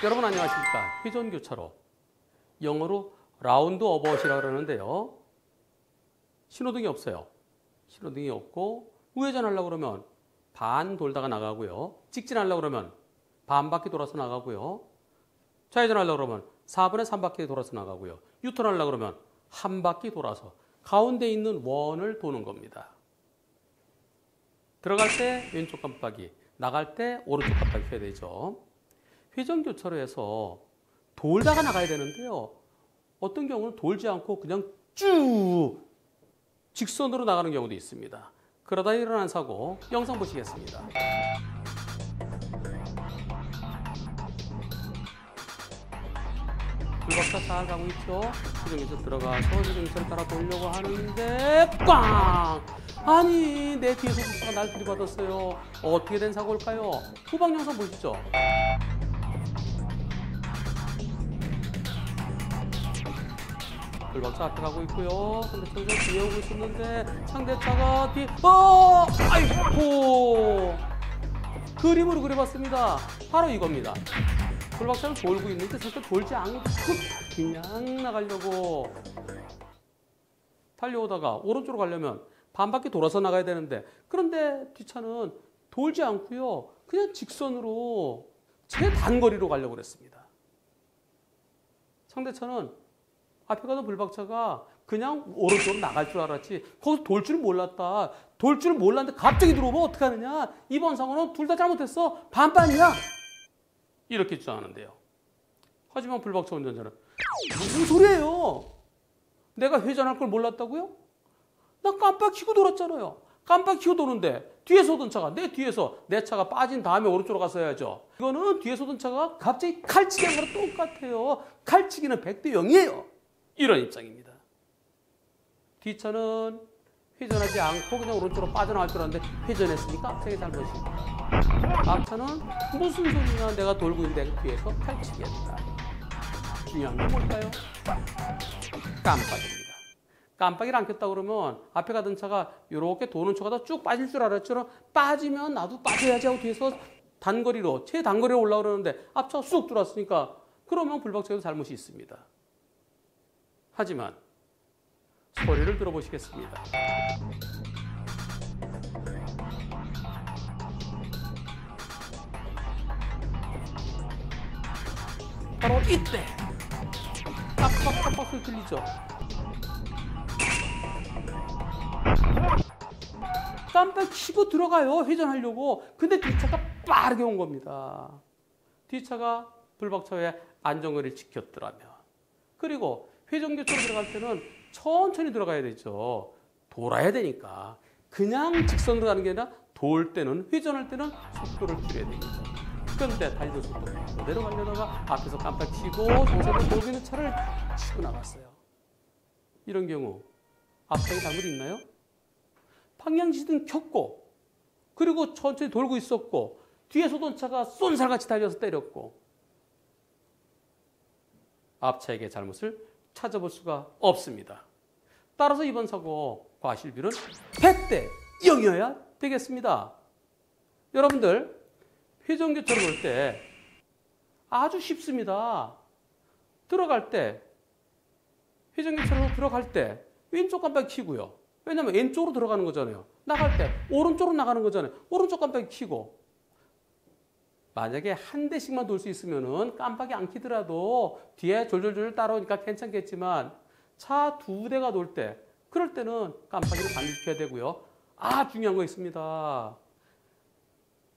여러분 안녕하십니까. 회전교차로, 영어로 라운드 어바웃이라고 그러는데요. 신호등이 없어요. 신호등이 없고 우회전하려고 그러면 반 돌다가 나가고요. 직진하려고 그러면 반 바퀴 돌아서 나가고요. 좌회전하려고 그러면 4분의 3바퀴 돌아서 나가고요. 유턴하려고 그러면 한 바퀴 돌아서 가운데 있는 원을 도는 겁니다. 들어갈 때 왼쪽 깜빡이, 나갈 때 오른쪽 깜빡이 켜야 되죠. 회전교차로에서 돌다가 나가야 되는데요. 어떤 경우는 돌지 않고 그냥 쭉 직선으로 나가는 경우도 있습니다. 그러다 일어난 사고 영상 보시겠습니다. 불박차 잘 가고 있죠. 회전교차로 들어가서 회전교차를 따라 돌려고 하는데 꽝! 아니, 내 뒤에서 차가 날 들이받았어요. 어떻게 된 사고일까요? 후방 영상 보시죠. 불박차 앞에 가고 있고요. 상대차가 뒤에 오고 있었는데 상대차가 뒤에 아이고, 그림으로 그려봤습니다. 바로 이겁니다. 불박차는 돌고 있는데 사실 돌지 않고 그냥 나가려고 달려오다가 오른쪽으로 가려면 반 바퀴 돌아서 나가야 되는데, 그런데 뒷차는 돌지 않고요. 그냥 직선으로 최단거리로 가려고 그랬습니다. 상대차는 앞에 가던 불박차가 그냥 오른쪽으로 나갈 줄 알았지 거기서 돌 줄 몰랐다. 돌 줄 몰랐는데 갑자기 들어오면 어떡하느냐. 이번 사고는 둘 다 잘못했어. 반반이야. 이렇게 주장하는데요. 하지만 불박차 운전자는 무슨 소리예요? 내가 회전할 걸 몰랐다고요? 나 깜빡 켜고 돌았잖아요. 깜빡 켜고 도는데 뒤에서 오던 차가 내 뒤에서 내 차가 빠진 다음에 오른쪽으로 갔어야죠. 이거는 뒤에서 오던 차가 갑자기 칼치기 한 거랑 똑같아요. 칼치기는 100대 0이에요. 이런 입장입니다. 뒷차는 회전하지 않고 그냥 오른쪽으로 빠져나갈 줄 알았는데 회전했으니까 앞차의 잘못입니다. 앞차는 무슨 소리냐, 내가 돌고 있는데 뒤에서 칼치기 했다. 중요한 건 뭘까요? 깜빡입니다. 깜빡이를 안 켰다 그러면 앞에 가던 차가 이렇게 도는 초가 다 쭉 빠질 줄 알았죠. 빠지면 나도 빠져야지 하고 뒤에서 단거리로, 최단거리로 올라오려는데 앞차가 쑥 들어왔으니까 그러면 불박차에도 잘못이 있습니다. 하지만 소리를 들어보시겠습니다. 바로 이때 깜빡깜빡 소리 들리죠? 깜빡 켜고 들어가요. 회전하려고. 근데 뒷차가 빠르게 온 겁니다. 뒷차가 불박차의 안전거리를 지켰더라면. 그리고 회전교차로 들어갈 때는 천천히 들어가야 되죠. 돌아야 되니까. 그냥 직선으로 가는 게 아니라 돌 때는, 회전할 때는 속도를 줄여야 됩니다. 그런데 달리던 속도 그대로 가려다가 앞에서 깜빡 켜고 정상으로 돌고 있는 차를 치고 나갔어요. 이런 경우 앞차에 잘못 있나요? 방향지시등 켰고 그리고 천천히 돌고 있었고 뒤에서 오던 차가 쏜살같이 달려서 때렸고 앞차에게 잘못을 찾아볼 수가 없습니다. 따라서 이번 사고 과실비율은 100대 0이어야 되겠습니다. 여러분들 회전교차로 볼 때 아주 쉽습니다. 들어갈 때, 회전교차로 들어갈 때 왼쪽 깜빡이 켜고요. 왜냐면 왼쪽으로 들어가는 거잖아요. 나갈 때 오른쪽으로 나가는 거잖아요. 오른쪽 깜빡이 켜고. 만약에 한 대씩만 돌 수 있으면은 깜빡이 안 켜더라도 뒤에 졸졸졸 따라오니까 괜찮겠지만 차 두 대가 돌 때, 그럴 때는 깜빡이를 반드시 켜야 되고요. 중요한 거 있습니다.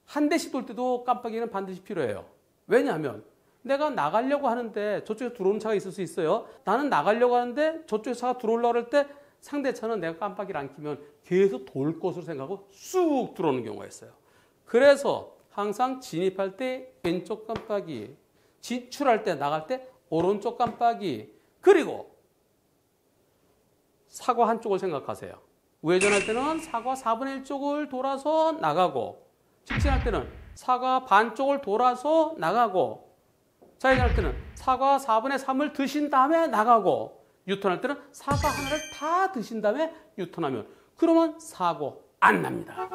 한 대씩 돌 때도 깜빡이는 반드시 필요해요. 왜냐하면 내가 나가려고 하는데 저쪽에 들어오는 차가 있을 수 있어요. 나는 나가려고 하는데 저쪽에 차가 들어오려고 할 때 상대차는 내가 깜빡이를 안 켜면 계속 돌 것으로 생각하고 쑥 들어오는 경우가 있어요. 그래서 항상 진입할 때 왼쪽 깜빡이, 진출할 때, 나갈 때 오른쪽 깜빡이, 그리고 사과 한쪽을 생각하세요. 우회전할 때는 사과 4분의 1쪽을 돌아서 나가고, 직진할 때는 사과 반쪽을 돌아서 나가고, 좌회전할 때는 사과 4분의 3을 드신 다음에 나가고, 유턴할 때는 사과 하나를 다 드신 다음에 유턴하면 그러면 사고 안 납니다.